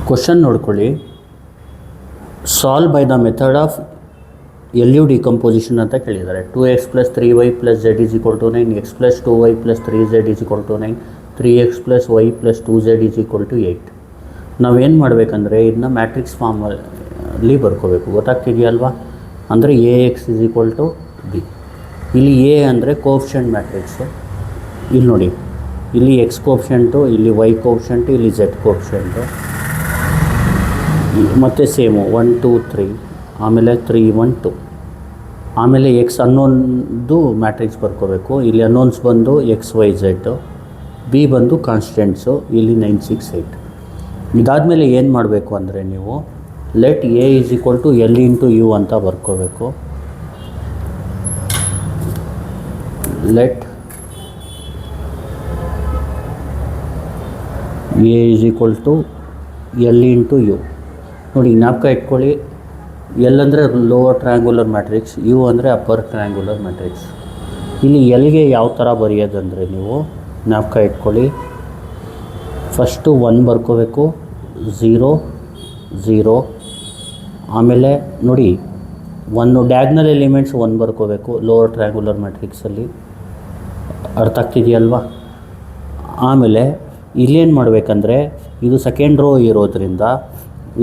Question ನೋಡ್ಕೊಳ್ಳಿ. Solve by the method of LU decomposition ಅಂತ ಕೇಳಿದ್ದಾರೆ. 2x + 3y + z = 9, x + 2y + 3z = 9, 3x + y + 2z = 8. ನಾವೇನು ಮಾಡಬೇಕಂದ್ರೆ ಇದನ್ನ ಮ್ಯಾಟ್ರಿಕ್ಸ್ ಫಾರ್ಮಲ್ಲಿ ಬರ್ಕೋಬೇಕು. ಗೊತ್ತಾಗ್ತಿದೆಯಲ್ವಾ? ಅಂದರೆ AX = B. ಇಲ್ಲಿ A ಅಂದರೆ ಕೋಫಿಷಿಯಂಟ್ ಮ್ಯಾಟ್ರಿಕ್ಸು. ಇಲ್ಲಿ ನೋಡಿ, ಇಲ್ಲಿ x ಕೋಫಿಷಿಯಂಟು, ಇಲ್ಲಿ y ಕೋಫಿಷಿಯಂಟು, ಇಲ್ಲಿ z ಕೋಫಿಷಿಯಂಟು. ಮತ್ತು ಸೇಮು 1 2 3, ಆಮೇಲೆ 3 1 2. ಆಮೇಲೆ ಎಕ್ಸ್ ಅನ್ನೋನ್ದು ಮ್ಯಾಟ್ರಿಕ್ಸ್ ಬರ್ಕೋಬೇಕು. ಇಲ್ಲಿ ಅನ್ನೋನ್ಸ್ ಬಂದು ಎಕ್ಸ್ ವೈ ಝೆಡ್ಡು, ಬಿ ಬಂದು ಕಾನ್ಸ್ಟೆಂಟ್ಸು, ಇಲ್ಲಿ 9 6 8. ಇದಾದಮೇಲೆ ಏನು ಮಾಡಬೇಕು ಅಂದರೆ ನೀವು ಲೆಟ್ A = L × U ಅಂತ ಬರ್ಕೋಬೇಕು. Let A = L × U. ನೋಡಿ, ಜ್ಞಾಪಕ ಇಟ್ಕೊಳ್ಳಿ, ಎಲ್ ಅಂದರೆ ಲೋವರ್ ಟ್ರಯಾಂಗುಲರ್ ಮ್ಯಾಟ್ರಿಕ್ಸ್, ಯು ಅಂದರೆ ಅಪ್ಪರ್ ಟ್ರಯಾಂಗುಲರ್ ಮ್ಯಾಟ್ರಿಕ್ಸ್. ಇಲ್ಲಿ ಎಲ್ಗೆ ಯಾವ ಥರ ಬರೆಯೋದಂದರೆ ನೀವು ಜ್ಞಾಪಕ ಇಟ್ಕೊಳ್ಳಿ, ಫಸ್ಟು 1 ಬರ್ಕೋಬೇಕು, 0 0. ಆಮೇಲೆ ನೋಡಿ, 1 ಡಯಾಗ್ನಲ್ ಎಲಿಮೆಂಟ್ಸ್ 1 ಬರ್ಕೋಬೇಕು ಲೋವರ್ ಟ್ರಯಾಂಗುಲರ್ ಮ್ಯಾಟ್ರಿಕ್ಸಲ್ಲಿ. ಅರ್ಥ ಆಗ್ತಿದೆಯಲ್ವಾ? ಆಮೇಲೆ ಇಲ್ಲೇನು ಮಾಡಬೇಕಂದ್ರೆ ಇದು ಸೆಕೆಂಡ್ ರೋ ಇರೋದ್ರಿಂದ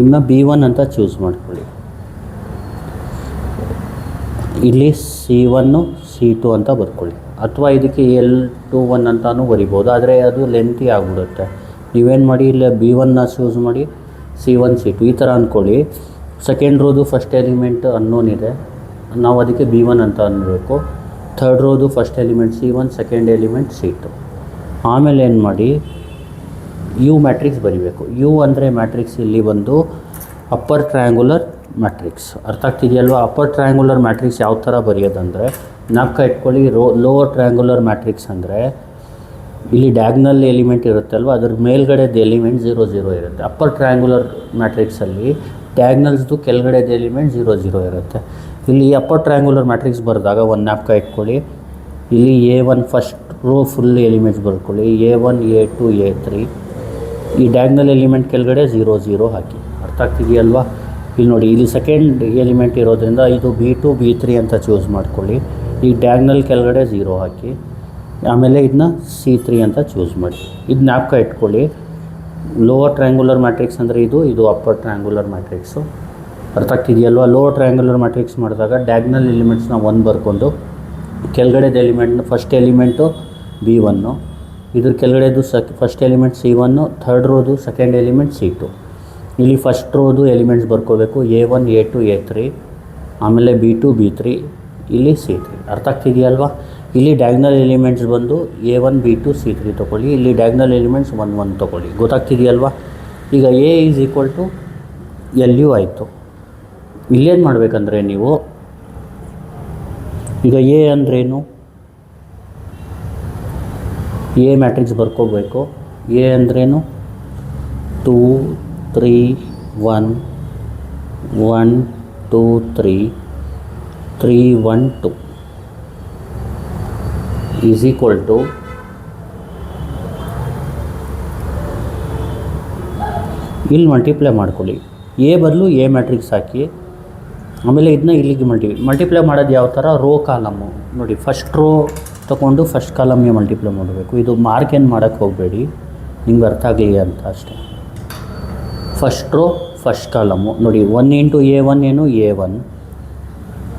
ಇನ್ನು B1 ಅಂತ ಚೂಸ್ ಮಾಡ್ಕೊಳ್ಳಿ. ಇಲ್ಲಿ C1 C2 ಅಂತ ಬರ್ಕೊಳ್ಳಿ, ಅಥವಾ ಇದಕ್ಕೆ L21 ಅಂತಲೂ ಬರಿಬೋದು, ಆದರೆ ಅದು ಲೆಂತಿ ಆಗಿಬಿಡುತ್ತೆ. ನೀವೇನು ಮಾಡಿ, ಇಲ್ಲಿ B1ನ ಚೂಸ್ ಮಾಡಿ, C1 C2 ಈ ಥರ ಅಂದ್ಕೊಳ್ಳಿ. ಸೆಕೆಂಡ್ ರೋದು ಫಸ್ಟ್ ಎಲಿಮೆಂಟ್ ಅನ್ನೋನ್ ಇದೆ, ನಾವು ಅದಕ್ಕೆ B1 ಅಂತ ಅನ್ನಬೇಕು. ಥರ್ಡ್ ರೋದು first element C1, second element C2. ಆಮೇಲೆ ಏನು ಮಾಡಿ, ಯು ಮ್ಯಾಟ್ರಿಕ್ಸ್ ಬರಿಬೇಕು. ಯು ಅಂದರೆ ಮ್ಯಾಟ್ರಿಕ್ಸ್ ಇಲ್ಲಿ ಬಂದು ಅಪ್ಪರ್ ಟ್ರಯಾಂಗುಲರ್ ಮ್ಯಾಟ್ರಿಕ್ಸ್. ಅರ್ಥ ಆಗ್ತಿದೆಯಲ್ವಾ? ಅಪ್ಪರ್ ಟ್ರಯಾಂಗುಲರ್ ಮ್ಯಾಟ್ರಿಕ್ಸ್ ಯಾವ ಥರ ಬರೆಯೋದಂದರೆ ಜ್ಞಾಪಕ ಇಟ್ಕೊಳ್ಳಿ, ಲೋವರ್ ಟ್ರಯಾಂಗುಲರ್ ಮ್ಯಾಟ್ರಿಕ್ಸ್ ಅಂದರೆ ಇಲ್ಲಿ ಡಯಾಗ್ನಲ್ ಎಲಿಮೆಂಟ್ ಇರುತ್ತಲ್ವ, ಅದ್ರ ಮೇಲ್ಗಡೆದು ಎಲಿಮೆಂಟ್ 0 0 ಇರುತ್ತೆ. ಅಪ್ಪರ್ ಟ್ರಯಾಂಗುಲರ್ ಮ್ಯಾಟ್ರಿಕ್ಸಲ್ಲಿ ಡಯಾಗ್ನಲ್ಸ್ದು ಕೆಳಗಡೆದು ಎಲಿಮೆಂಟ್ 0 0 ಇರುತ್ತೆ. ಇಲ್ಲಿ ಅಪ್ಪರ್ ಟ್ರಯಾಂಗುಲರ್ ಮ್ಯಾಟ್ರಿಕ್ಸ್ ಬರೆದಾಗ ಒಂದು ಜ್ಞಾಪಕ ಇಟ್ಕೊಳ್ಳಿ, ಇಲ್ಲಿ A1 first row full elements ಬರ್ಕೊಳ್ಳಿ, A1 A2 A3. ಈ ಡಯಾಗ್ನಲ್ ಎಲಿಮೆಂಟ್ ಕೆಳಗಡೆ 0 0 ಹಾಕಿ. ಅರ್ಥ ಆಗ್ತಿದೆಯಲ್ವಾ? ಇಲ್ಲಿ ನೋಡಿ, ಇಲ್ಲಿ ಸೆಕೆಂಡ್ ಎಲಿಮೆಂಟ್ ಇರೋದ್ರಿಂದ ಇದು B2 B3 ಅಂತ ಚೂಸ್ ಮಾಡ್ಕೊಳ್ಳಿ. ಈ ಡಯಾಗ್ನಲ್ ಕೆಳಗಡೆ 0 ಹಾಕಿ, ಆಮೇಲೆ ಇದನ್ನ C3 ಅಂತ ಚೂಸ್ ಮಾಡಿ. ಇದು ಜ್ಞಾಪಕ ಇಟ್ಕೊಳ್ಳಿ, ಲೋವರ್ ಟ್ರಯಾಂಗುಲರ್ ಮ್ಯಾಟ್ರಿಕ್ಸ್ ಅಂದರೆ ಇದು ಅಪ್ಪರ್ ಟ್ರಯಾಂಗುಲರ್ ಮ್ಯಾಟ್ರಿಕ್ಸು. ಅರ್ಥ ಆಗ್ತಿದೆಯಲ್ವಾ? ಲೋವರ್ ಟ್ರಯಾಂಗುಲರ್ ಮ್ಯಾಟ್ರಿಕ್ಸ್ ಮಾಡಿದಾಗ ಡಯಾಗ್ನಲ್ ಎಲಿಮೆಂಟ್ಸ್ನ 1 ಬರ್ಕೊಂಡು ಕೆಳಗಡೆದು ಎಲಿಮೆಂಟ್ ಫಸ್ಟ್ ಎಲಿಮೆಂಟು B1, ಇದ್ರ ಕೆಳಗಡೆದು ಫಸ್ಟ್ ಎಲಿಮೆಂಟ್ C1, ಥರ್ಡ್ ರೋದು ಸೆಕೆಂಡ್ ಎಲಿಮೆಂಟ್ C2. ಇಲ್ಲಿ first ರೋದು elements ಬರ್ಕೋಬೇಕು, A1 A2 A3, ಆಮೇಲೆ B2 B3, ಇಲ್ಲಿ C3. ಅರ್ಥ ಆಗ್ತಿದೆಯಲ್ವಾ? ಇಲ್ಲಿ ಡಯಾಗ್ನಲ್ ಎಲಿಮೆಂಟ್ಸ್ ಬಂದು A1 B2 C3 ತೊಗೊಳ್ಳಿ, ಇಲ್ಲಿ ಡಯಾಗ್ನಲ್ ಎಲಿಮೆಂಟ್ಸ್ 1 1 ತೊಗೊಳ್ಳಿ. ಗೊತ್ತಾಗ್ತಿದೆಯಲ್ವಾ? ಈಗ A = LU ಆಯಿತು. ಇಲ್ಲೇನು ಮಾಡಬೇಕಂದ್ರೆ ನೀವು, ಈಗ A ಅಂದ್ರೇನು, A ಮ್ಯಾಟ್ರಿಕ್ಸ್ ಬರ್ಕೋಬೇಕು. A ಅಂದ್ರೇನು 2 3 1 1 2 3 3 1 2 = ಇಲ್ಲಿ ಮಲ್ಟಿಪ್ಲೈ ಮಾಡ್ಕೊಳ್ಳಿ. A ಬದಲು A ಮ್ಯಾಟ್ರಿಕ್ಸ್ ಹಾಕಿ, ಆಮೇಲೆ ಇದನ್ನ ಇಲ್ಲಿಗೆ ಮಲ್ಟಿಪ್ಲೈ ಮಾಡೋದು ಯಾವ ಥರ, ರೋ ಕಾಲಮ್ಮು. ನೋಡಿ, ಫಸ್ಟ್ ರೋ ತೊಗೊಂಡು ಫಸ್ಟ್ ಕಾಲಮ್ಗೆ ಮಲ್ಟಿಪ್ಲೈ ಮಾಡಬೇಕು. ಇದು ಮಾರ್ಕ್ ಏನು ಮಾಡೋಕ್ಕೆ ಹೋಗಬೇಡಿ, ನಿಮ್ಗೆ ಅರ್ಥ ಆಗಲಿ ಅಂತ ಅಷ್ಟೇ. ಫಸ್ಟ್ ರೋ ಫಸ್ಟ್ ಕಾಲಮ್ಮು ನೋಡಿ, 1 × A1 ಏನು A1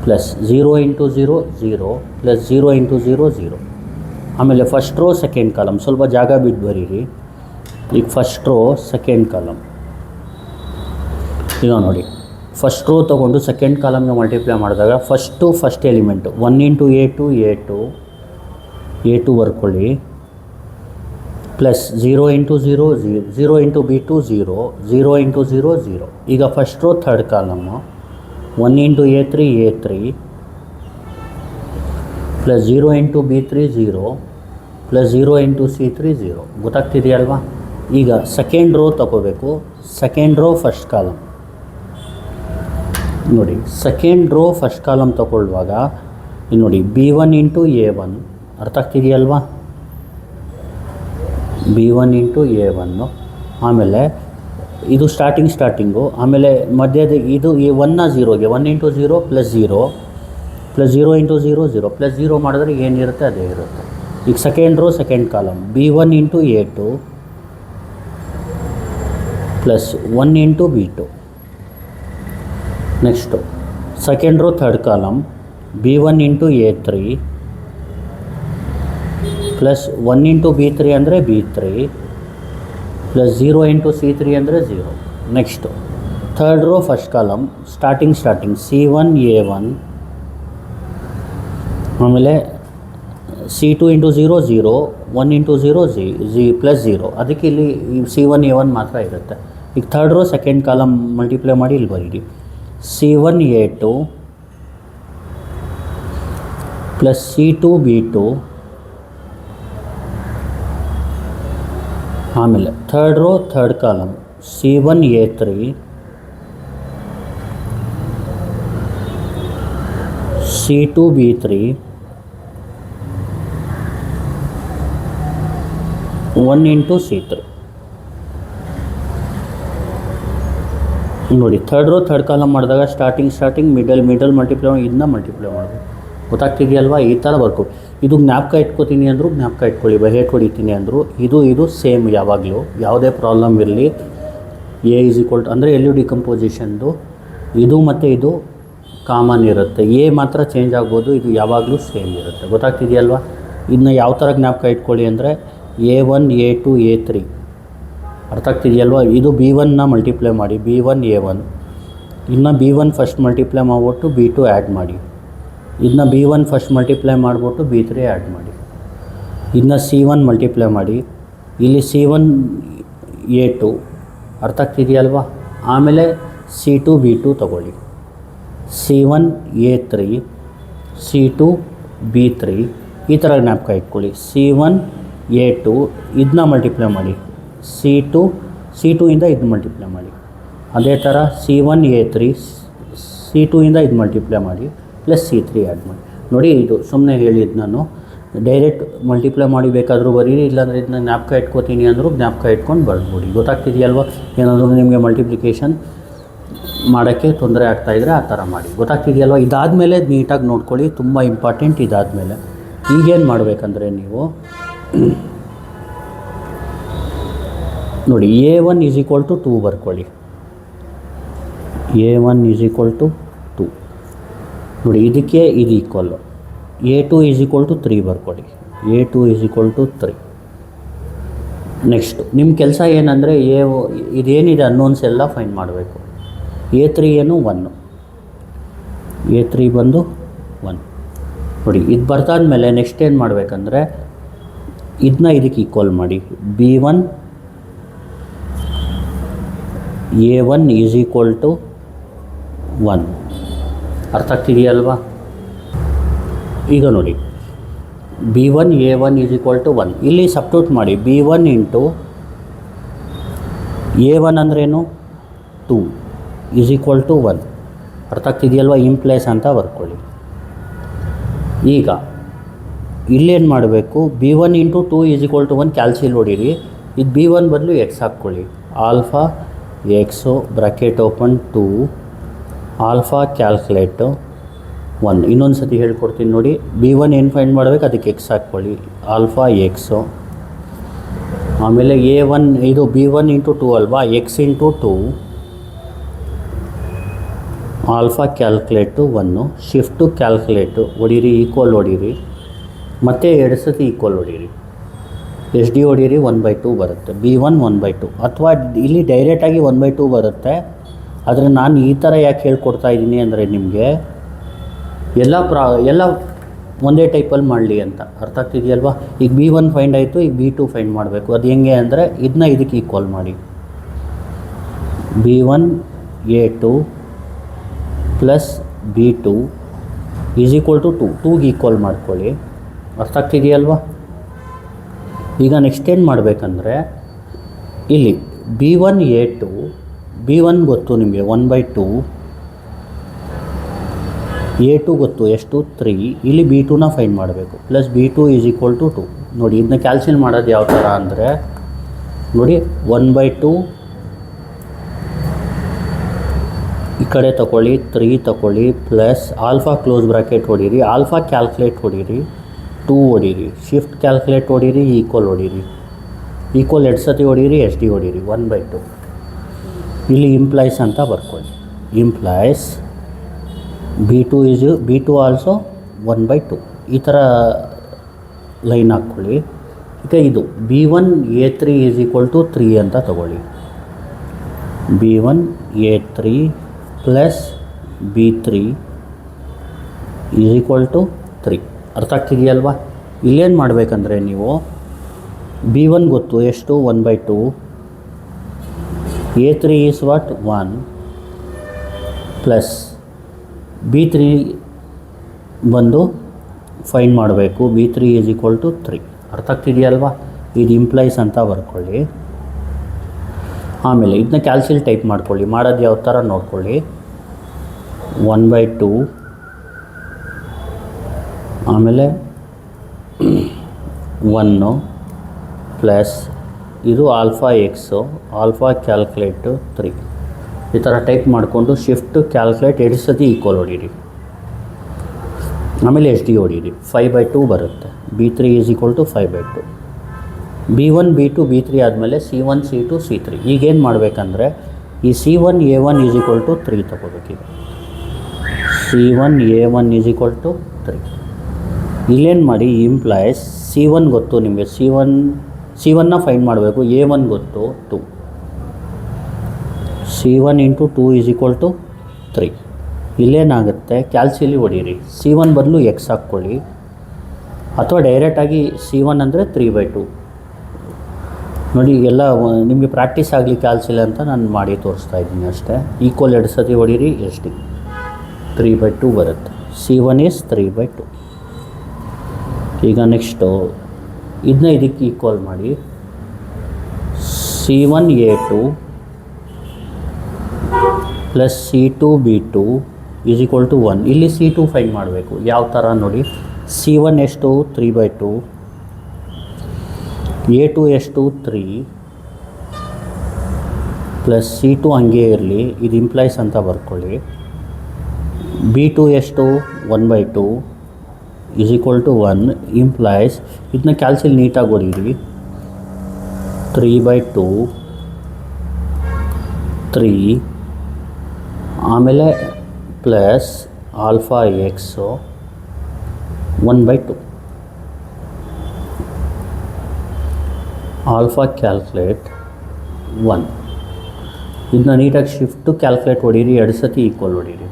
ಪ್ಲಸ್ 0 × 0 0 ಪ್ಲಸ್ 0 × 0 0. ಆಮೇಲೆ ಫಸ್ಟ್ ರೋ ಸೆಕೆಂಡ್ ಕಾಲಮ್, ಸ್ವಲ್ಪ ಜಾಗ ಬಿಟ್ಟು ಬರೀರಿ. ಈಗ ಫಸ್ಟ್ ರೋ ಸೆಕೆಂಡ್ ಕಾಲಮ್, ಈಗ ನೋಡಿ, ಫಸ್ಟ್ ರೋ ತೊಗೊಂಡು ಸೆಕೆಂಡ್ ಕಾಲಮ್ಗೆ ಮಲ್ಟಿಪ್ಲೈ ಮಾಡಿದಾಗ ಫಸ್ಟ್ ಎಲಿಮೆಂಟು 1 × A2 A2 ಬರ್ಕೊಳ್ಳಿ, ಪ್ಲಸ್ 0 × 0 0 0 × B2 0 0 × 0 0. ಈಗ first row third column 1 × A3 plus 0 × B3 0 plus 0 × C3 0. ಗೊತ್ತಾಗ್ತಿದೆಯಲ್ವಾ? ಈಗ ಸೆಕೆಂಡ್ ರೋ ತಗೋಬೇಕು, ಸೆಕೆಂಡ್ ರೋ ಫಸ್ಟ್ ಕಾಲಮ್. ನೋಡಿ, ಸೆಕೆಂಡ್ ರೋ ಫಸ್ಟ್ ಕಾಲಮ್ ತಗೊಳ್ಳುವಾಗ ಇಲ್ಲಿ ನೋಡಿ, B1 × A1. ಅರ್ಥ ಆಗ್ತಿದೆಯಲ್ವಾ? B1 × A1. ಆಮೇಲೆ ಇದು ಸ್ಟಾರ್ಟಿಂಗು, ಆಮೇಲೆ ಮಧ್ಯದ ಇದು ಈ 1ನ 0ಗೆ 1 into 0 plus 0 plus 0 into 0 0 plus 0 ಮಾಡಿದ್ರೆ ಏನಿರುತ್ತೆ ಅದೇ ಇರುತ್ತೆ. ಈಗ second row second column B1 into A2 plus 1 into B2. Next second row third column B1 into A3 plus 1 into B3 ಅಂದರೆ B3 ಪ್ಲಸ್ 0 ಇಂಟು C3 ಅಂದರೆ 0. Next third row first column starting C1 A1 ಆಮೇಲೆ C2 into 0 0 1 into 0 G plus 0. ಅದಕ್ಕೆ ಇಲ್ಲಿ C1 A1 ಮಾತ್ರ ಇರುತ್ತೆ. ಈಗ third row second column multiply ಮಾಡಿ ಇಲ್ಲಿ ಬರೀರಿ. C1 A2 plus C2 B2 ಆಮೇಲೆ third row third column C1 A3 C2 B3 1 into C3. ನೋಡಿ ಥರ್ಡ್ ರೋ ಥರ್ಡ್ ಕಾಲಮ್ ಮಾಡಿದಾಗ ಸ್ಟಾರ್ಟಿಂಗ್ ಮಿಡಲ್ ಮಲ್ಟಿಪ್ಲೈ ಮಾಡಿ ಇದನ್ನ ಮಲ್ಟಿಪ್ಲೈ ಮಾಡಬೇಕು. ಗೊತ್ತಾಗ್ತಿದೆಯಲ್ವಾ? ಈ ಥರ ಬರ್ಕೊಡಿ. ಇದು ಜ್ಞಾಪಕ ಇಟ್ಕೋತೀನಿ ಅಂದರು ಜ್ಞಾಪಕ ಇಟ್ಕೊಳ್ಳಿ, ಬಹೆಟ್ ಹೊಡಿತೀನಿ ಅಂದರು ಇದು ಸೇಮ್ ಯಾವಾಗಲೂ ಯಾವುದೇ ಪ್ರಾಬ್ಲಮ್ ಇರಲಿ. ಎ ಈಸ್ ಈಕ್ವಲ್ ಟು ಅಂದರೆ ಎಲ್ ಯು ಡಿಕಂಪೋಸಿಷನ್ದು ಇದು ಮತ್ತು ಇದು ಕಾಮನ್ ಇರುತ್ತೆ. ಎ ಮಾತ್ರ ಚೇಂಜ್ ಆಗ್ಬೋದು, ಇದು ಯಾವಾಗಲೂ ಸೇಮ್ ಇರುತ್ತೆ. ಗೊತ್ತಾಗ್ತಿದೆಯಲ್ವಾ? ಇದನ್ನ ಯಾವ ಥರ ಜ್ಞಾಪಕ ಇಟ್ಕೊಳ್ಳಿ ಅಂದರೆ A1 A2 A3 ಅರ್ಥ ಆಗ್ತಿದೆಯಲ್ವಾ? ಇದು B1ನ ಮಲ್ಟಿಪ್ಲೈ ಮಾಡಿ B1 A1, ಇನ್ನು B1 ಫಸ್ಟ್ ಮಲ್ಟಿಪ್ಲೈ ಮಾಡಿಬಿಟ್ಟು B2 ಆ್ಯಡ್ ಮಾಡಿ, ಇದನ್ನ B1 ಫಸ್ಟ್ ಮಲ್ಟಿಪ್ಲೈ ಮಾಡಿಬಿಟ್ಟು B3 ಆ್ಯಡ್ ಮಾಡಿ, ಇದನ್ನ C1 ಮಲ್ಟಿಪ್ಲೈ ಮಾಡಿ, ಇಲ್ಲಿ C1 A2 ಅರ್ಥ ಆಗ್ತಿದೆಯಲ್ವಾ? ಆಮೇಲೆ C2 B2 ತಗೊಳ್ಳಿ, C1 A3 C2 B3 ಈ ಥರ ಜ್ಞಾಪಕ ಇಟ್ಕೊಳ್ಳಿ. C1 A2 ಇದನ್ನ ಮಲ್ಟಿಪ್ಲೈ ಮಾಡಿ, C2 ಇಂದ ಇದು ಮಲ್ಟಿಪ್ಲೈ ಮಾಡಿ, ಅದೇ ಥರ C1 A3 C2 ಇಂದ ಇದು ಮಲ್ಟಿಪ್ಲೈ ಮಾಡಿ ಪ್ಲಸ್ C3 ಆ್ಯಡ್ ಮಾಡಿ. ನೋಡಿ, ಇದು ಸುಮ್ಮನೆ ಹೇಳಿದ್ದು ನಾನು. ಡೈರೆಕ್ಟ್ ಮಲ್ಟಿಪ್ಲೈ ಮಾಡಿ ಬೇಕಾದರೂ ಬರೀರಿ, ಇಲ್ಲಾಂದರೆ ಇದನ್ನ ಜ್ಞಾಪಕ ಇಟ್ಕೋತೀನಿ ಅಂದರೂ ಜ್ಞಾಪಕ ಇಟ್ಕೊಂಡು ಬರ್ಬೋದು. ಗೊತ್ತಾಗ್ತಿದೆಯಲ್ವ? ಏನಾದರೂ ನಿಮಗೆ ಮಲ್ಟಿಪ್ಲಿಕೇಶನ್ ಮಾಡೋಕ್ಕೆ ತೊಂದರೆ ಆಗ್ತಾಯಿದ್ರೆ ಆ ಥರ ಮಾಡಿ. ಗೊತ್ತಾಗ್ತಿದೆಯಲ್ವ? ಇದಾದಮೇಲೆ ನೀಟಾಗಿ ನೋಡ್ಕೊಳ್ಳಿ, ತುಂಬ ಇಂಪಾರ್ಟೆಂಟ್. ಇದಾದಮೇಲೆ ಈಗೇನು ಮಾಡಬೇಕಂದ್ರೆ ನೀವು ನೋಡಿ A1 ಈಸ್ ಈಕ್ವಲ್ ಟು 2 ಬರ್ಕೊಳ್ಳಿ. A1 ಈಸ್ ಈಕ್ವಲ್ ಟು 2 ನೋಡಿ, ಇದಕ್ಕೆ ಇದು equal. A2 is equal to 3 ಬರ್ಕೊಳ್ಳಿ. A2 is equal to 3. Next ನಿಮ್ಮ ಕೆಲಸ ಏನಂದರೆ ಇದೇನಿದೆ ಅನ್ನೋನ್ಸ್ ಎಲ್ಲ ಫೈಂಡ್ ಮಾಡಬೇಕು. A3 ಏನು 1, A3 ಬಂದು 1. ನೋಡಿ, ಇದು ಬರ್ತಾದ್ಮೇಲೆ ನೆಕ್ಸ್ಟ್ ಏನು ಮಾಡಬೇಕಂದ್ರೆ ಇದನ್ನ ಇದಕ್ಕೆ ಈಕ್ವಲ್ ಮಾಡಿ. B1 A1 is equal to 1. ಅರ್ಥ ಆಗ್ತಿದೆಯಲ್ವಾ? ಈಗ ನೋಡಿ B1 A1 is equal to 1. ಇಲ್ಲಿ ಸಬ್ಸ್ಟಿಟ್ಯೂಟ್ ಮಾಡಿ. B1 ಇಂಟು A1 ಅಂದ್ರೇನು 2 ಈಸ್ ಈಕ್ವಲ್ ಟು 1. ಅರ್ಥ ಆಗ್ತಿದೆಯಲ್ವಾ? ಇಂಪ್ಲೇಸ್ ಅಂತ ಬರ್ಕೊಳ್ಳಿ. ಈಗ ಇಲ್ಲೇನು ಮಾಡಬೇಕು? B1 into 2 is equal to 1 ಕ್ಯಾಲ್ಸಿಲ್ ಹೊಡೀರಿ. ಇದು B1 ಬದಲು ಎಕ್ಸ್ ಹಾಕ್ಕೊಳ್ಳಿ. Alpha x bracket open 2 alpha calculate 1. ಇನ್ನೊಂದು ಸತಿ ಹೇಳ್ಕೊಡ್ತೀನಿ ನೋಡಿ. B1 ಏನು ಫೈಂಡ್ ಮಾಡಬೇಕು, ಅದಕ್ಕೆ ಎಕ್ಸ್ ಹಾಕ್ಕೊಳ್ಳಿ. ಆಲ್ಫಾ ಎಕ್ಸು ಆಮೇಲೆ A1 ಇದು B1 ಇಂಟು 2 ಅಲ್ವಾ, x into 2 alpha calculate 1 shift calculate ಹೊಡೀರಿ, ಈಕ್ವಲ್ ಹೊಡೀರಿ, ಮತ್ತು 2 ಸತಿ ಈಕ್ವಲ್ ಹೊಡೀರಿ. ಎಸ್ ಡಿ ಹೊಡೀರಿ, 1/2 ಬರುತ್ತೆ. B1 1/2 ಅಥವಾ ಇಲ್ಲಿ ಡೈರೆಕ್ಟಾಗಿ 1/2 ಬರುತ್ತೆ. ಆದರೆ ನಾನು ಈ ಥರ ಯಾಕೆ ಹೇಳ್ಕೊಡ್ತಾ ಇದ್ದೀನಿ ಅಂದರೆ ನಿಮಗೆ ಎಲ್ಲ ಒಂದೇ ಟೈಪಲ್ಲಿ ಮಾಡಲಿ ಅಂತ. ಅರ್ಥ ಆಗ್ತಿದೆಯಲ್ವಾ? ಈಗ B1 ಫೈಂಡ್ ಆಯಿತು, ಈಗ B2 ಫೈಂಡ್ ಮಾಡಬೇಕು. ಅದು ಹೆಂಗೆ ಅಂದರೆ ಇದನ್ನ ಇದಕ್ಕೆ ಈಕ್ವಲ್ ಮಾಡಿ. B1 A2 plus B2 is equal to 2ಗೆ ಈಕ್ವಲ್ ಮಾಡ್ಕೊಳ್ಳಿ. ಅರ್ಥ ಆಗ್ತಿದೆಯಲ್ವಾ? ಈಗ ನೆಕ್ಸ್ಟ್ ಏನು ಮಾಡಬೇಕಂದ್ರೆ ಇಲ್ಲಿ B1 A2 B1 ಗೊತ್ತು ನಿಮಗೆ 1/2, A2 ಗೊತ್ತು ಎಷ್ಟು 3. ಇಲ್ಲಿ B2ನ ಫೈಂಡ್ ಮಾಡಬೇಕು. Plus B2 is equal to 2. ನೋಡಿ, ಇದನ್ನ ಕ್ಯಾಲ್ಸಿಲ್ ಮಾಡೋದು ಯಾವ ಥರ ಅಂದರೆ ನೋಡಿ 1/2 ಈ ಕಡೆ ತಗೊಳ್ಳಿ 3 ತಗೊಳ್ಳಿ ಪ್ಲಸ್ ಆಲ್ಫಾ ಕ್ಲೋಸ್ ಬ್ರಾಕೆಟ್ ಹೊಡೀರಿ, ಆಲ್ಫಾ ಕ್ಯಾಲ್ಕುಲೇಟ್ ಹೊಡೀರಿ, 2 ಹೊಡೀರಿ, ಶಿಫ್ಟ್ ಕ್ಯಾಲ್ಕುಲೇಟ್ ಹೊಡೀರಿ, ಈಕ್ವಲ್ ಹೊಡೀರಿ, ಈಕ್ವಲ್ 2 ಸತಿ ಹೊಡೀರಿ, ಎಸ್ ಡಿ ಹೊಡೀರಿ 1/2. ಇಲ್ಲಿ ಇಂಪ್ಲೈಸ್ ಅಂತ ಬರ್ಕೊಳ್ಳಿ, ಇಂಪ್ಲೈಸ್ B2 ಆಲ್ಸೋ 1/2 ಈ ಥರ ಲೈನ್ ಹಾಕ್ಕೊಳ್ಳಿ. ಈಗ ಇದು B1A3 = 3 ಅಂತ ತಗೊಳ್ಳಿ. B1A3 plus B3 = 3. ಅರ್ಥ ಆಗ್ತಿದೆಯಲ್ವಾ? ಇಲ್ಲೇನು ಮಾಡಬೇಕಂದ್ರೆ ನೀವು B1 ಗೊತ್ತು ಎಷ್ಟು 1/2, A3 is what 1 plus B3 ಬಂದು ಫೈಂಡ್ ಮಾಡಬೇಕು, B3 = 3. ಅರ್ಥ ಆಗ್ತಿದೆಯಲ್ವಾ? ಇದು ಇಂಪ್ಲೈಸ್ ಅಂತ ಬರ್ಕೊಳ್ಳಿ. ಆಮೇಲೆ ಇದನ್ನ ಕ್ಯಾಲ್ಸಿಲ್ ಟೈಪ್ ಮಾಡ್ಕೊಳ್ಳಿ, ಮಾಡೋದು ಯಾವ ಥರ ನೋಡ್ಕೊಳ್ಳಿ. 1/2 ಆಮೇಲೆ 1 ಪ್ಲಸ್ ಇದು ಆಲ್ಫಾ ಎಕ್ಸು, ಆಲ್ಫಾ ಕ್ಯಾಲ್ಕುಲೇಟು 3 ಈ ಥರ ಟೈಪ್ ಮಾಡಿಕೊಂಡು ಶಿಫ್ಟ್ ಕ್ಯಾಲ್ಕುಲೇಟ್ 2 ಸತಿ ಈಕ್ವಲ್ ಹೊಡೀರಿ, ಆಮೇಲೆ ಎಸ್ ಡಿ ಹೊಡೀರಿ, 5/2 ಬರುತ್ತೆ. B3 = 5/2. B1 B2 B3 ಆದಮೇಲೆ C1 C2 C3. ಈಗೇನು ಮಾಡಬೇಕಂದ್ರೆ ಈ C1 A1 = 3 ತಗೋಬೇಕೀಗ. C1 A1 = 3. ಇಲ್ಲೇನು ಮಾಡಿ ಇಂಪ್ಲೈಸ್ C1 ಗೊತ್ತು ನಿಮಗೆ, C1ನ ಫೈಂಡ್ ಮಾಡಬೇಕು, A1 ಗೊತ್ತು 2, C1 × 2 = 3. ಇಲ್ಲೇನಾಗುತ್ತೆ ಕ್ಯಾಲ್ಸಿಲಿ ಹೊಡೀರಿ, C1 ಬದಲು ಎಕ್ಸ್ ಹಾಕ್ಕೊಳ್ಳಿ, ಅಥವಾ ಡೈರೆಕ್ಟಾಗಿ C1 ಅಂದರೆ 3/2. ನೋಡಿ ಎಲ್ಲ ನಿಮಗೆ ಪ್ರಾಕ್ಟೀಸ್ ಆಗಲಿ ಕ್ಯಾಲ್ಸಿಲ್ ಅಂತ ನಾನು ಮಾಡಿ ತೋರಿಸ್ತಾ ಇದ್ದೀನಿ ಅಷ್ಟೇ. ಈಕ್ವಲ್ 2 ಸತಿ ಹೊಡೀರಿ, ಎಸ್ ಡಿ 3/2 ಬರುತ್ತೆ. C1 is 3/2. ಈಗ ನೆಕ್ಸ್ಟು ಇದನ್ನ ಇದಕ್ಕೆ ಈಕ್ವಲ್ ಮಾಡಿ, C1 A2 plus C2 B2 = 1. ಇಲ್ಲಿ C2 ಫೈಂಡ್ ಮಾಡಬೇಕು. ಯಾವ ಥರ ನೋಡಿ, C1 ಎಷ್ಟು 3/2, A2 ಎಷ್ಟು 3 ಪ್ಲಸ್ C2 ಹಂಗೆ ಇರಲಿ, ಇದು ಇಂಪ್ಲೈಸ್ ಅಂತ ಬರ್ಕೊಳ್ಳಿ. B2 ಎಷ್ಟು 1/2 = 1 ಇಂಪ್ಲೈಸ್, ಇದನ್ನ ಕ್ಯಾಲ್ಸಿಲ್ ನೀಟಾಗಿ ಹೊಡೀರಿ, 3/2 3 ಆಮೇಲೆ plus alpha x 1/2, alpha calculate 1. ಇದನ್ನ ನೀಟಾಗಿ ಶಿಫ್ಟು ಕ್ಯಾಲ್ಕುಲೇಟ್ ಹೊಡೀರಿ, 2 ಸತಿ ಈಕ್ವಲ್ ಹೊಡೀರಿ,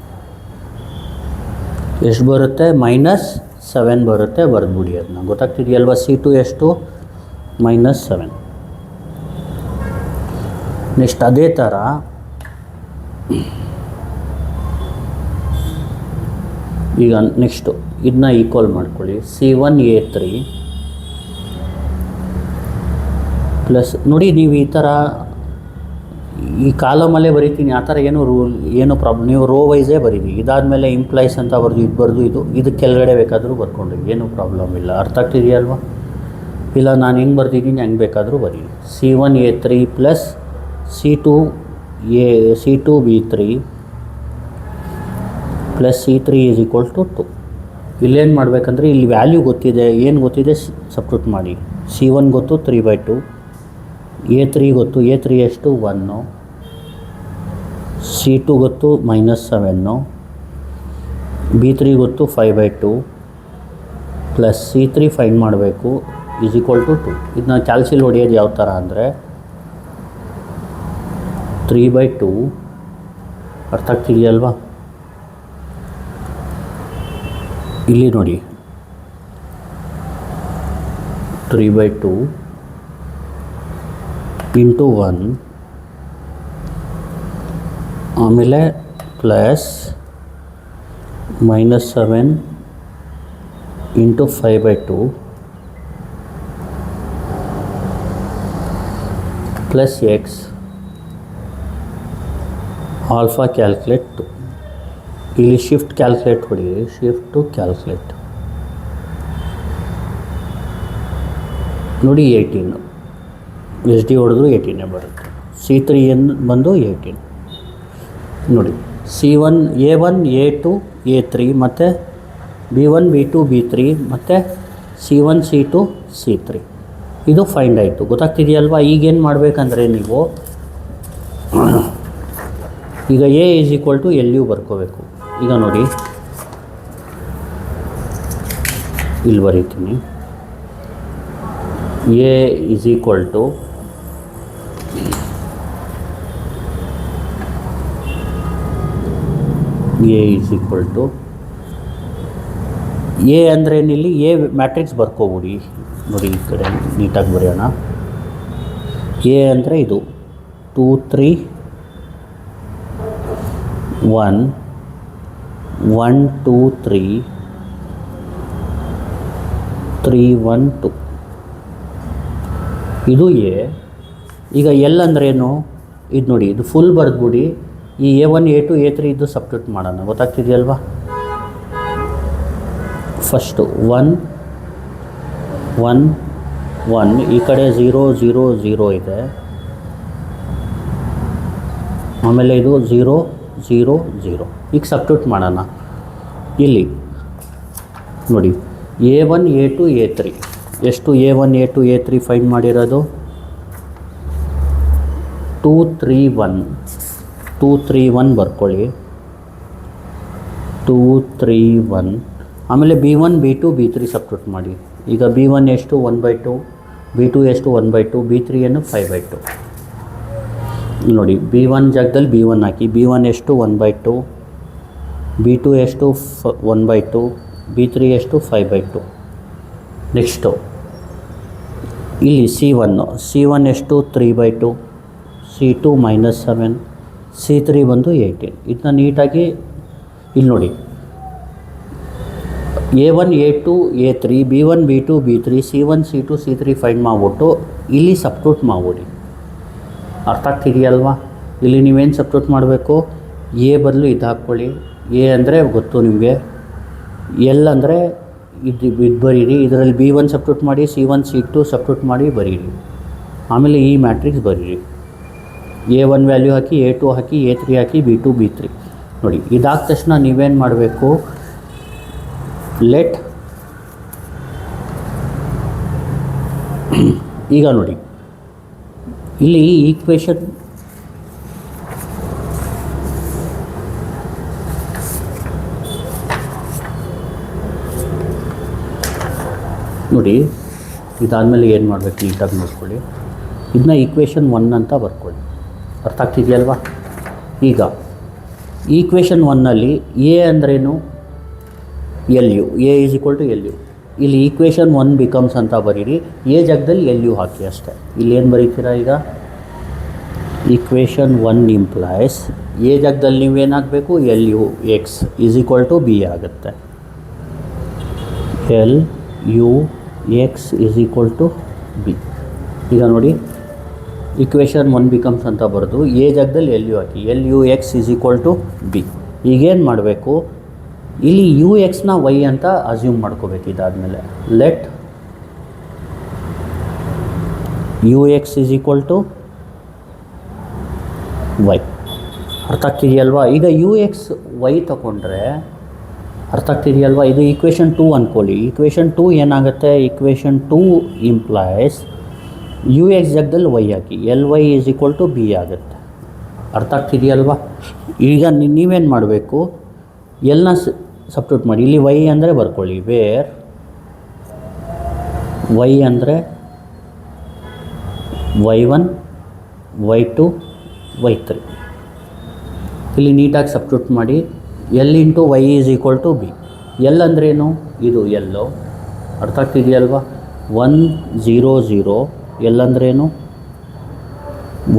ಎಷ್ಟು ಬರುತ್ತೆ -7 ಬರುತ್ತೆ, ಬರೆದ್ಬಿಡಿ ಅದನ್ನ. ಗೊತ್ತಾಗ್ತಿದೆಯಲ್ವಾ? C2 ಎಷ್ಟು -7. ನೆಕ್ಸ್ಟ್ ಅದೇ ಥರ ಈಗ ನೆಕ್ಸ್ಟು ಇದನ್ನ ಈಕ್ವಲ್ ಮಾಡ್ಕೊಳ್ಳಿ, C1 A3 ಪ್ಲಸ್ ನೋಡಿ, ನೀವು ಈ ಥರ ಈ ಕಾಲಮಲ್ಲೇ ಬರೀತೀನಿ, ಆ ಥರ ಏನು ಪ್ರಾಬ್ಲಮ್, ನೀವು ರೋ ವೈಸೇ ಬರೀರಿ. ಇದಾದಮೇಲೆ ಇಂಪ್ಲೈಸ್ ಅಂತ ಬರೆದು ಇದು ಕೆಳಗಡೆ ಬೇಕಾದರೂ ಬರ್ಕೊಂಡ್ರಿ, ಏನೂ ಪ್ರಾಬ್ಲಮ್ ಇಲ್ಲ. ಅರ್ಥ ಆಗ್ತಿದೆಯಲ್ವಾ? ಇಲ್ಲ ನಾನು ಹೆಂಗೆ ಬರ್ತಿದ್ದೀನಿ ಹಂಗೆ ಬೇಕಾದರೂ ಬರೀರಿ. C1 A3 plus C2 B3 plus C3 = 2. ಇಲ್ಲೇನು ಮಾಡಬೇಕಂದ್ರೆ ಇಲ್ಲಿ ವ್ಯಾಲ್ಯೂ ಗೊತ್ತಿದೆ, ಏನು ಗೊತ್ತಿದೆ ಸಬ್ಸ್ಟಿಟ್ಯೂಟ್ ಮಾಡಿ. C1 ಗೊತ್ತು 3/2, A3 ಗೊತ್ತು, A3 ಎಷ್ಟು 1, C2 ಗೊತ್ತು -7, B3 ಗೊತ್ತು 5/2 ಪ್ಲಸ್ C3 ಫೈಂಡ್ ಮಾಡಬೇಕು = 2. ಇದನ್ನ ಕ್ಯಾಲ್ಸಿಲ್ ಹೊಡೆಯೋದು ಯಾವ ಥರ ಅಂದರೆ 3/2. ಅರ್ಥ ಆಗ್ತಿದೆಯಲ್ವಾ? ಇಲ್ಲಿ ನೋಡಿ 3/2 × 1 ಆಮೇಲೆ plus -7 × 5/2 plus x alpha calculate 2. ಇಲ್ಲಿ ಶಿಫ್ಟ್ ಕ್ಯಾಲ್ಕುಲೇಟ್ ಹೊಡೀರಿ, ಶಿಫ್ಟ್ ಟು ಕ್ಯಾಲ್ಕುಲೇಟ್ ನೋಡಿ 18, ಎಸ್ ಡಿ ಹೊಡೆದ್ರು 18 ಬರುತ್ತೆ. C3 ಬಂದು 18 ನೋಡಿ. C1 A1 A2 A3 ಮತ್ತು B1 B2 B3 ಮತ್ತು C1 C2 C3 ಇದು ಫೈಂಡ್ ಆಯಿತು. ಗೊತ್ತಾಗ್ತಿದೆಯಲ್ವಾ? ಈಗೇನು ಮಾಡಬೇಕಂದ್ರೆ ನೀವು ಈಗ A is equal to LU ಬರ್ಕೋಬೇಕು. ಈಗ ನೋಡಿ ಇಲ್ಲಿ ಬರೀತೀನಿ. A is equal to A ಅಂದರೆ ಇಲ್ಲಿ ಎ ಮ್ಯಾಟ್ರಿಕ್ಸ್ ಬರ್ಕೋಬಿಡಿ. ನೋಡಿ ಈ ಕಡೆ ನೀಟಾಗಿ ಬರೆಯೋಣ. ಎ ಅಂದರೆ ಇದು 2 3 1 1 2 3 3 1 2 ಇದು ಎ. ಈಗ ಎಲ್ ಅಂದ್ರೇನು? ಇದು ನೋಡಿ, ಇದು ಫುಲ್ ಬರೆದ್ಬಿಡಿ. ಈ A1 A2 A3 ಇದು ಸಬ್ಸ್ಟಿಟ್ಯೂಟ್ ಮಾಡೋಣ. ಗೊತ್ತಾಗ್ತಿದೆಯಲ್ವಾ? ಫಸ್ಟು 1 1 1 ಈ ಕಡೆ 0 0 0 ಇದೆ. ಆಮೇಲೆ ಇದು 0 0 0. ಈಗ ಸಬ್ಸ್ಟಿಟ್ಯೂಟ್ ಮಾಡೋಣ. ಇಲ್ಲಿ ನೋಡಿ A1 A2 A3 ಎಷ್ಟು? A1 A2 A3 ಫೈಂಡ್ ಮಾಡಿರೋದು 2 3 1 2 3 1 ಬರ್ಕೊಳ್ಳಿ. 2 3 1 ಆಮೇಲೆ B1 B2 B3 ಸಬ್ಸ್ಟಿಟ್ಯೂಟ್ ಮಾಡಿ. ಈಗ B1 ಎಷ್ಟು? 1/2. B2 ಎಷ್ಟು? 1/2. B3 ಏನು? 5/2. ನೋಡಿ B1 ಜಾಗದಲ್ಲಿ B1 ಹಾಕಿ. B1 ಎಷ್ಟು? 1/2. B2 ಎಷ್ಟು? 1/2. B3 ಎಷ್ಟು? 5/2. ನೆಕ್ಸ್ಟು ಇಲ್ಲಿ C1 ಎಷ್ಟು? 3/2. C2 -7. C3 ಬಂದು 18. ಇದನ್ನ ನೀಟಾಗಿ ಇಲ್ಲಿ ನೋಡಿ A1 A2 A3 B1 B2 B3 C1 C2 C3 find ಮಾಡಿಬಿಟ್ಟು ಇಲ್ಲಿ ಸಬ್ಸ್ಟಿಟ್ಯೂಟ್ ಮಾಡಿಬಿಡಿ. ಅರ್ಥ ಆಗ್ತಿದೆಯಲ್ವಾ? ಇಲ್ಲಿ ನೀವೇನು ಸಬ್ಸ್ಟಿಟ್ಯೂಟ್ ಮಾಡಬೇಕು? ಎ ಬದಲು ಇದು ಹಾಕ್ಕೊಳ್ಳಿ. ಎ ಅಂದರೆ ಗೊತ್ತು ನಿಮಗೆ. ಎಲ್ ಅಂದರೆ ಇದು ಬರೀರಿ. ಇದರಲ್ಲಿ B1 ಸಬ್ಸ್ಟಿಟ್ಯೂಟ್ ಮಾಡಿ, C1 C2 ಸಬ್ಸ್ಟಿಟ್ಯೂಟ್ ಮಾಡಿ ಬರೀರಿ. ಆಮೇಲೆ ಈ ಮ್ಯಾಟ್ರಿಕ್ಸ್ ಬರೀರಿ. A1 ವ್ಯಾಲ್ಯೂ ಹಾಕಿ, A2 ಹಾಕಿ, A3 ಹಾಕಿ, B2 B3 ನೋಡಿ. ಇದಾದ ತಕ್ಷಣ ನೀವೇನು ಮಾಡಬೇಕು? ಈಗ ನೋಡಿ ಇಲ್ಲಿ ಈಕ್ವೇಷನ್ ನೋಡಿ. ಇದಾದಮೇಲೆ ಏನು ಮಾಡಬೇಕು? ನೀಟಾಗಿ ನೋಡ್ಕೊಳ್ಳಿ. ಇದನ್ನ ಈಕ್ವೇಷನ್ 1 ಅಂತ ಬರ್ಕೊಳ್ಳಿ. ಅರ್ಥ ಆಗ್ತಿದೆಯಲ್ವಾ? ಈಗ ಈಕ್ವೇಷನ್ 1ನಲ್ಲಿ ಎ ಅಂದ್ರೇನು? LU. A is equal to LU. ಇಲ್ಲಿ ಈಕ್ವೇಷನ್ 1 ಬಿಕಮ್ಸ್ ಅಂತ ಬರೀರಿ. ಎ ಜಾಗದಲ್ಲಿ LU ಹಾಕಿ ಅಷ್ಟೇ. ಇಲ್ಲಿ ಏನು ಬರೀತೀರಾ? ಈಗ ಈಕ್ವೇಷನ್ 1 ಇಂಪ್ಲಾಯ್ಸ್ ಎ ಜಾಗದಲ್ಲಿ ನೀವೇನು ಹಾಕಬೇಕು? LU x is equal to B ಆಗುತ್ತೆ. LU x is equal to B. ಈಗ ನೋಡಿ ಈಕ್ವೇಷನ್ 1 ಬಿಕಮ್ಸ್ ಅಂತ ಬರೆದು ಎ ಜಾಗದಲ್ಲಿ LU ಹಾಕಿ. LU x is equal to B. ಈಗೇನು ಮಾಡಬೇಕು? ಇಲ್ಲಿ UXನ Y ಅಂತ ಅಸ್ಯೂಮ್ ಮಾಡ್ಕೋಬೇಕು. ಇದಾದಮೇಲೆ let UX is equal to Y. ಅರ್ಥ ಆಗ್ತಿದೆಯಲ್ವಾ? ಈಗ UX Y ತಗೊಂಡ್ರೆ ಅರ್ಥ ಆಗ್ತಿದೆಯಲ್ವಾ? ಇದು ಈಕ್ವೇಷನ್ 2 ಅಂದ್ಕೊಳ್ಳಿ. ಈಕ್ವೇಷನ್ 2 ಏನಾಗುತ್ತೆ? ಈಕ್ವೇಷನ್ 2 ಇಂಪ್ಲಾಯ್ಸ್ UX ಜಾಗದಲ್ಲಿ Y ಹಾಕಿ. LY is equal to B ಆಗುತ್ತೆ. ಅರ್ಥ ಆಗ್ತಿದೆಯಲ್ವಾ? ಈಗ ನೀವೇನು ಮಾಡಬೇಕು? ಎಲ್ಲನ್ನ ಸಬ್ಸ್ಟಿಟ್ಯೂಟ್ ಮಾಡಿ. ಇಲ್ಲಿ Y ಅಂದರೆ ಬರ್ಕೊಳ್ಳಿ. ವೇರ್ Y ಅಂದರೆ Y1 Y2 Y3 ಇಲ್ಲಿ ನೀಟಾಗಿ ಸಬ್ಸ್ಟಿಟ್ಯೂಟ್ ಮಾಡಿ. L into Y is equal to B. L ಅಂದ್ರೇನು? ಇದು ಎಲ್ಲೋ. ಅರ್ಥ ಆಗ್ತಿದೆಯಲ್ವಾ? 1 0 0. ಎಲ್ ಅಂದ್ರೇನು?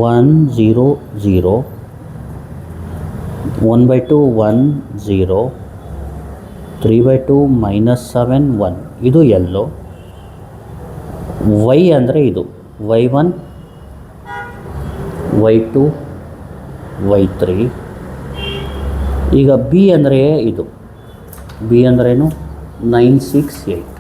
1 0 0. 1/2 1 0. 3/2 -7 1. ಇದು ಎಲ್ಲೋ. Y ಅಂದರೆ ಇದು Y1 Y2 Y3. ಈಗ B ಅಂದರೆ ಇದು. B ಅಂದ್ರೇನು? 9 6 8.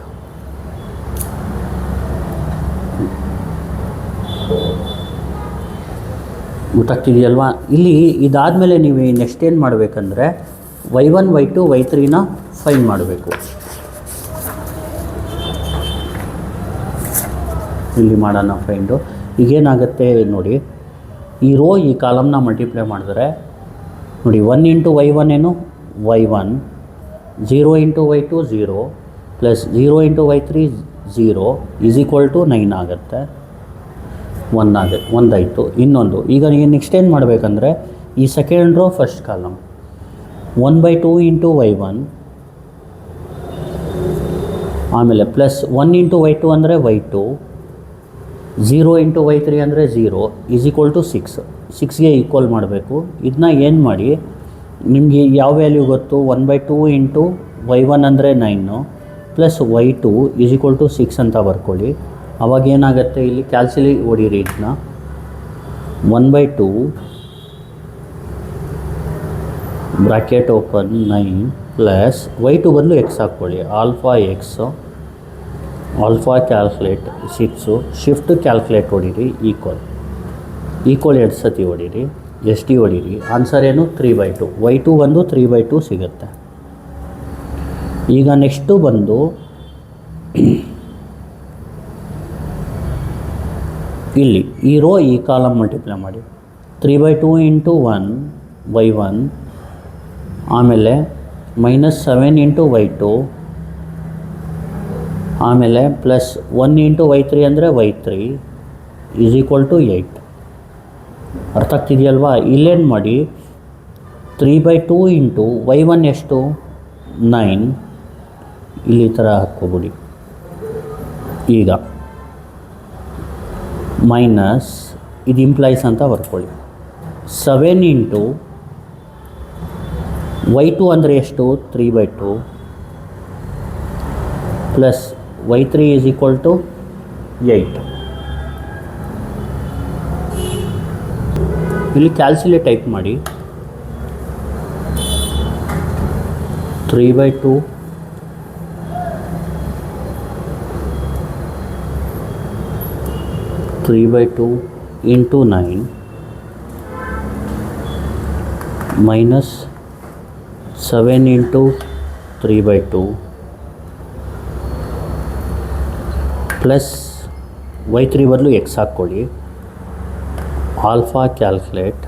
ಗೊತ್ತಾಗ್ತಿದೆಯಲ್ವಾ? ಇಲ್ಲಿ ಇದಾದಮೇಲೆ ನೀವು ನೆಕ್ಸ್ಟ್ ಏನು ಮಾಡಬೇಕಂದ್ರೆ y1 y2 y3ನ ಫೈಂಡ್ ಮಾಡಬೇಕು. ಇಲ್ಲಿ ಮಾಡೋಣ ಫೈಂಡು. ಈಗೇನಾಗುತ್ತೆ ನೋಡಿ, ಈ ರೋ ಈ ಕಾಲಮ್ನ ಮಲ್ಟಿಪ್ಲೈ ಮಾಡಿದ್ರೆ ನೋಡಿ 1 ಇಂಟು y1 ಏನು y1, 0 into y2 0 plus 0 into y3 0 is equal to 9 ಆಗುತ್ತೆ. 1 ಆಗುತ್ತೆ, ಒಂದಾಯಿತು. ಇನ್ನೊಂದು ಈಗ ನೀವು ನೆಕ್ಸ್ಟ್ ಏನು ಮಾಡಬೇಕಂದ್ರೆ ಈ second row first column 1/2 into y1 ಆಮೇಲೆ ಪ್ಲಸ್ 1 ಇಂಟು y2 ಅಂದರೆ y2, 0 ಇಂಟು y3 ಅಂದರೆ 0 ಈಸ್ ಈಕ್ವಲ್ ಟು 6ಗೆ ಈಕ್ವಲ್ ಮಾಡಬೇಕು. ಇದನ್ನ ಏನು ಮಾಡಿ, ನಿಮಗೆ ಯಾವ ವ್ಯಾಲ್ಯೂ ಗೊತ್ತು? 1/2 ಇಂಟು y1 ಅಂದರೆ 9 plus y2 is equal to 6 ಅಂತ ಬರ್ಕೊಳ್ಳಿ. ಅವಾಗ ಏನಾಗುತ್ತೆ, ಇಲ್ಲಿ ಕ್ಯಾಲ್ಸಿಲಿ ಹೊಡೀರಿ. ಇದನ್ನ 1/2 ಬ್ರ್ಯಾಕೆಟ್ ಓಪನ್ 9 ಪ್ಲಸ್ y2 ಬದಲು ಎಕ್ಸ್ ಹಾಕ್ಕೊಳ್ಳಿ. Alpha x, alpha calculate 6, shift calculate ಹೊಡೀರಿ. ಈಕ್ವಲ್ 2 ಸತಿ ಹೊಡೀರಿ, ಎಷ್ಟು ಹೊಡೀರಿ. ಆನ್ಸರ್ ಏನು 3/2. y2 ಬಂದು 3/2 ಸಿಗುತ್ತೆ. ಈಗ ನೆಕ್ಸ್ಟು ಬಂದು ಇಲ್ಲಿ ಈ ರೋ ಈ ಕಾಲಮ್ ಮಲ್ಟಿಪ್ಲೈ ಮಾಡಿ. 3/2 ಇಂಟು 1 y1 ಆಮೇಲೆ -7 ಇಂಟು y2 ಆಮೇಲೆ ಪ್ಲಸ್ 1 ಇಂಟು y3 ಅಂದರೆ y3 ಈಸ್ ಈಕ್ವಲ್ ಟು 8. ಅರ್ಥ ಆಗ್ತಿದೆಯಲ್ವಾ? ಇಲ್ಲೇನು ಮಾಡಿ, 3/2 ಇಂಟು y1 ಎಷ್ಟು 9, ಇಲ್ಲಿ ಈ ಥರ ಹಾಕ್ಕೊಬಿಡಿ. ಈಗ ಮೈನಸ್ ಇದು ಇಂಪ್ಲೈಸ್ ಅಂತ ಬರ್ಕೊಳ್ಳಿ. 7 ಇಂಟು y2 ಅಂದರೆ ಎಷ್ಟು 3/2 plus y3 is equal to 8. ಇಲ್ಲಿ ಕ್ಯಾಲ್ಕುಲೇಟ್ ಟೈಪ್ ಮಾಡಿ. 3/2 into 9 minus 7 into 3/2 plus y3 ಬದಲು ಎಕ್ಸ್ ಹಾಕ್ಕೊಳ್ಳಿ. Alpha calculate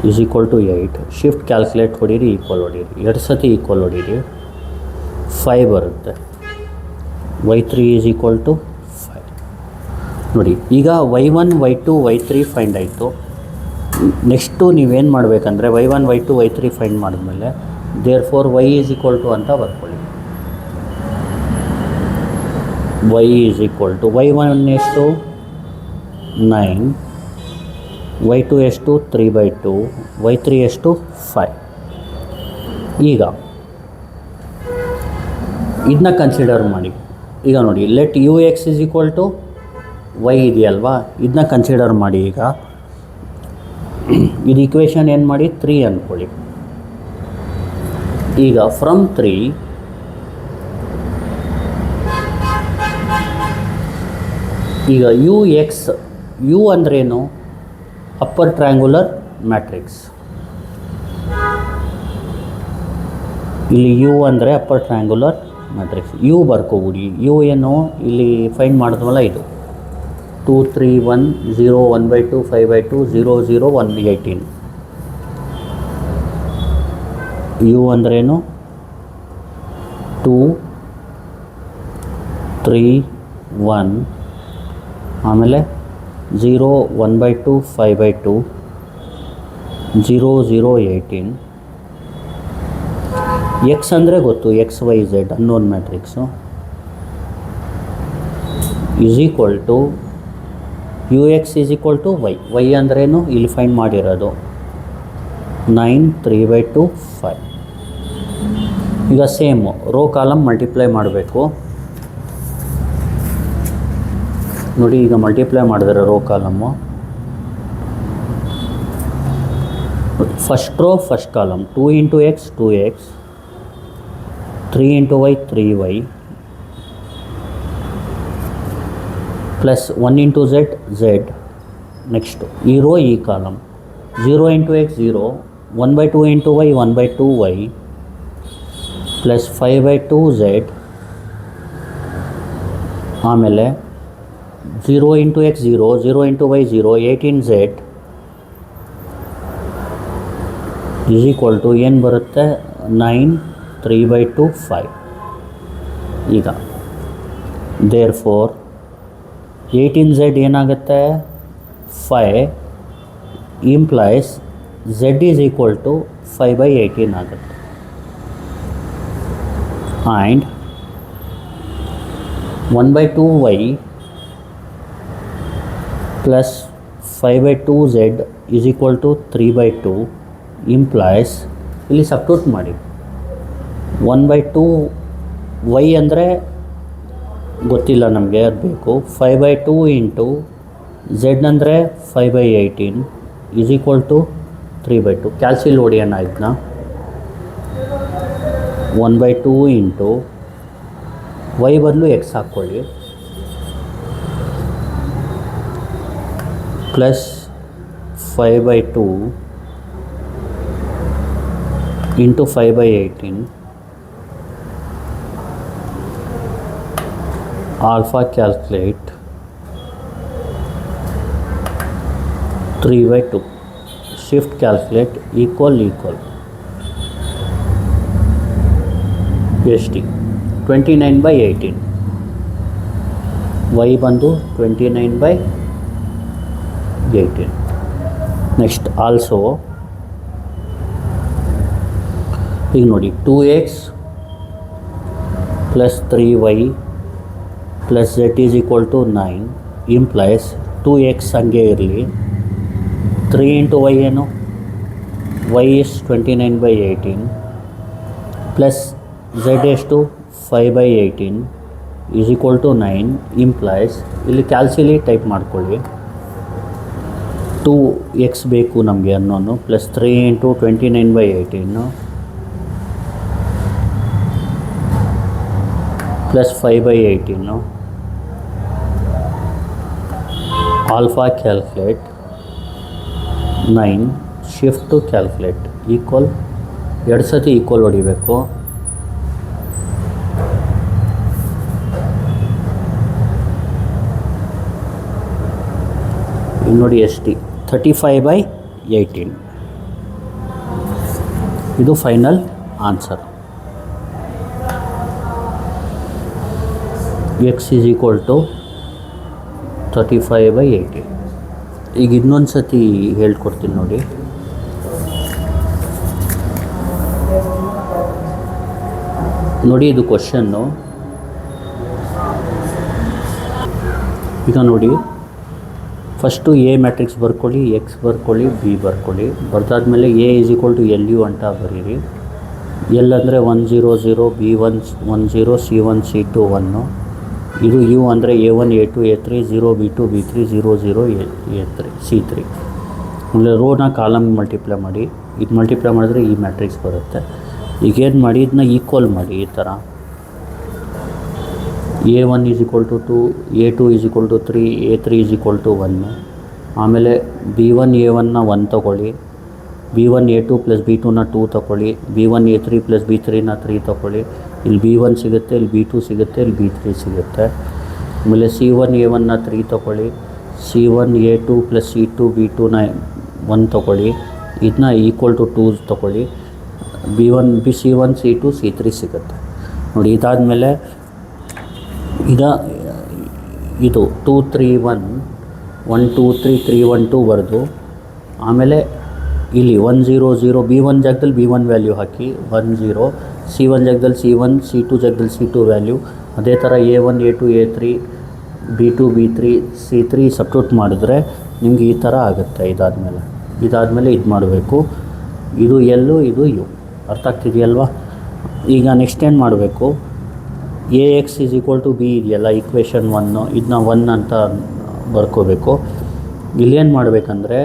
is equal to 8, shift calculate ಹೊಡೀರಿ, ಈಕ್ವಲ್ ಹೊಡೀರಿ. 2 ಸತಿ ಈಕ್ವಲ್ ಹೊಡೀರಿ, 5 ಬರುತ್ತೆ. y3 is equal to 5. ನೋಡಿ, ಈಗ y1 y2 y3 ಫೈಂಡ್ ಆಯಿತು. ನೆಕ್ಸ್ಟು ನೀವೇನು ಮಾಡಬೇಕಂದ್ರೆ y1 y2 y3 ಫೈಂಡ್ ಮಾಡಿದ್ಮೇಲೆ therefore y is equal to ಅಂತ ಬರ್ಕೊಳ್ಳಿ. y is equal to y1 ಎಷ್ಟು 9, y2 ಎಷ್ಟು 3/2, y3 ಎಷ್ಟು 5. ಈಗ ಇದನ್ನ ಕನ್ಸಿಡರ್ ಮಾಡಿ. ಈಗ ನೋಡಿ, let U X is equal to y ಇದೆಯಲ್ವಾ, ಇದನ್ನ ಕನ್ಸಿಡರ್ ಮಾಡಿ. ಈಗ ಇದು ಇಕ್ವೇಷನ್ ಏನು ಮಾಡಿ 3 ಅಂದ್ಕೊಳ್ಳಿ. ಈಗ ಫ್ರಮ್ 3 ಈಗ ಯು ಎಕ್ಸ್, ಯು ಅಂದ್ರೇನು ಅಪ್ಪರ್ ಟ್ರ್ಯಾಂಗ್ಯುಲರ್ ಮ್ಯಾಟ್ರಿಕ್ಸ್. ಇಲ್ಲಿ ಯು ಅಂದರೆ ಅಪ್ಪರ್ ಟ್ರ್ಯಾಂಗ್ಯುಲರ್ ಮ್ಯಾಟ್ರಿಕ್ಸ್. ಯು ಬರ್ಕೋಬಿಡಿ. ಯು ಏನು ಇಲ್ಲಿ ಫೈಂಡ್ ಮಾಡಿದ್ವಲ್ಲ, ಇದು 2 3 1 0 1/2 5/2 0 0 1 18. ಯು ಅಂದ್ರೇನು 2 3 1 ಆಮೇಲೆ 0 1/2 5/2 0 0 18. ಎಕ್ಸ್ ಅಂದರೆ ಗೊತ್ತು, X Y Z unknown matrix is equal to U X is equal to Y. Y ಅಂದ್ರೇನು ಇಲ್ಲಿ ಫೈಂಡ್ ಮಾಡಿರೋದು 9 3/2 5. ಈಗ ಸೇಮು ರೋ ಕಾಲಮ್ ಮಲ್ಟಿಪ್ಲೈ ಮಾಡಬೇಕು. ನೋಡಿ, ಈಗ ಮಲ್ಟಿಪ್ಲೈ ಮಾಡಿದ್ರೆ row column first row first column 2 into X 2x, 3 into Y 3y plus 1 into Z Z next ಈ row ಈ column 0 into X 0, 1/2 into Y 1/2 Y plus 5/2 Z, ಆಮೇಲೆ 0 into X 0, 0 into Y 0, 18 Z is equal to ಏನು ಬರುತ್ತೆ 9, 3/2 5. ಈಗ there four 18 Z ಏನಾಗುತ್ತೆ 5 implies Z is equal to 5/18 ಆಗುತ್ತೆ. And 1/2 Y plus 5/2 Z is equal to 3/2 implies, ಇಲ್ಲಿ substitute ಮಾಡಿ 1/2 Y ಅಂದರೆ ಗೊತ್ತಿಲ್ಲ ನಮಗೆ, ಅದು ಬೇಕು. 5/2 ಇಂಟು ಝೆಡ್ ಅಂದರೆ 5/18 ಈಸ್ ಈಕ್ವಲ್ ಟು 3/2. ಕ್ಯಾಲ್ಸಿಲ್ ಹೊಡಿಯೋಣ ಇದನ್ನ. 1/2 ಇಂಟು ವೈ ಬದಲು ಎಕ್ಸ್ ಹಾಕ್ಕೊಳ್ಳಿ plus 5/2 into 5/18 alpha calculate 3/2 shift calculate equal ಎಷ್ಟು 29/18 y ಬಂದು 29/18. ನೆಕ್ಸ್ಟ್ ಆಲ್ಸೋ ಈಗ ನೋಡಿ 2x plus 3y plus Z is equal to 9 implies 2x ಹಂಗೆ ಇರಲಿ, 3 ಇಂಟು ವೈ ಏನು y ಇಸ್ 29/18 ಪ್ಲಸ್ ಝೆಡ್ ಎಷ್ಟು 5/18 ಈಸ್ ಈಕ್ವಲ್ ಟು 9 ಇಂಪ್ಲೈಸ್, ಇಲ್ಲಿ ಕ್ಯಾಲ್ಸಿಲಿ ಟೈಪ್ ಮಾಡ್ಕೊಳ್ಳಿ 2x ಬೇಕು ನಮಗೆ ಅನ್ನೋನು, plus 3 into 29/18 plus 5/18 alpha calculate 9 shift to calculate equal, ಎರಡು ಸತಿ ಈಕ್ವಲ್ ಹೊಡಿಬೇಕು. ಇಲ್ಲಿ ನೋಡಿ ಎಷ್ಟು 35/18. ಇದು final answer. X is equal to 35/18. ಈಗ ಇನ್ನೊಂದು ಸತಿ ಹೇಳ್ಕೊಡ್ತೀನಿ ನೋಡಿ. ನೋಡಿ ಇದು ಕ್ವಶನ್ನು. ಈಗ ನೋಡಿ ಫಸ್ಟು ಎ ಮ್ಯಾಟ್ರಿಕ್ಸ್ ಬರ್ಕೊಳ್ಳಿ, ಎಕ್ಸ್ ಬರ್ಕೊಳ್ಳಿ, ಬಿ ಬರ್ಕೊಳ್ಳಿ. ಬರ್ದಾದ್ಮೇಲೆ A is equal to L U ಅಂತ ಬರೀರಿ. ಎಲ್ ಅಂದರೆ 1 0 0, B1 1 0, C1 C2 1. ಇದು ಯು ಅಂದರೆ A1 A2 A3 0 B2 B3 0 0 A3 C3. ಆಮೇಲೆ ರೋನ ಕಾಲಮ್ ಮಲ್ಟಿಪ್ಲೈ ಮಾಡಿ, ಇದು ಮಲ್ಟಿಪ್ಲೈ ಮಾಡಿದ್ರೆ ಈ ಮ್ಯಾಟ್ರಿಕ್ಸ್ ಬರುತ್ತೆ. ಈಗೇನು ಮಾಡಿ ಇದನ್ನ ಈಕ್ವಲ್ ಮಾಡಿ ಈ ಥರ. A1 is equal to 2, A2 is equal to 3, A3 is equal to 1. ಆಮೇಲೆ B1 A1ನ 1 ತೊಗೊಳ್ಳಿ, B1 A2 ಪ್ಲಸ್ B2ನ 2 ತೊಗೊಳ್ಳಿ, B1 A3 ಪ್ಲಸ್ B3ನ 3 ತೊಗೊಳ್ಳಿ. ಇಲ್ಲಿ B1 ಸಿಗುತ್ತೆ, ಇಲ್ಲಿ B2 ಸಿಗುತ್ತೆ, ಇಲ್ಲಿ B3 ಸಿಗುತ್ತೆ. ಆಮೇಲೆ C1 A1ನ 3 ತೊಗೊಳ್ಳಿ, C1 A2 ಪ್ಲಸ್ C2 B2ನ 1 ತೊಗೊಳ್ಳಿ, ಇದನ್ನ ಈಕ್ವಲ್ ಟು 2 ತೊಗೊಳ್ಳಿ. C1 C2 C3 ಸಿಗುತ್ತೆ ನೋಡಿ. ಇದಾದಮೇಲೆ ಇದು 2 3 1 1 2 3 3 1 2 ಬರೆದು, ಆಮೇಲೆ ಇಲ್ಲಿ 1 0 0 B1 ಜಾಗದಲ್ಲಿ B1 ವ್ಯಾಲ್ಯೂ ಹಾಕಿ 1 0, C1 ಜಾಗದಲ್ಲಿ C1, C2 ಜಾಗದಲ್ಲಿ C2 ವ್ಯಾಲ್ಯೂ. ಅದೇ ಥರ A1 A2 A3 B2 B3 C3 substitute ಮಾಡಿದ್ರೆ ನಿಮ್ಗೆ ಈ ಥರ ಆಗುತ್ತೆ. ಇದಾದಮೇಲೆ ಇದು ಮಾಡಬೇಕು. ಇದು ಎಲ್ಲು, ಇದು ಯು. ಅರ್ಥ ಆಗ್ತಿದೆಯಲ್ವಾ? ಈಗ ನೆಕ್ಸ್ಟ್ ಏನು ಮಾಡಬೇಕು, AX is equal to B ಇದೆಯಲ್ಲ ಈಕ್ವೇಷನ್ 1, ಇದನ್ನ 1 ಅಂತ ಬರ್ಕೋಬೇಕು. ಇಲ್ಲೇನು ಮಾಡಬೇಕಂದ್ರೆ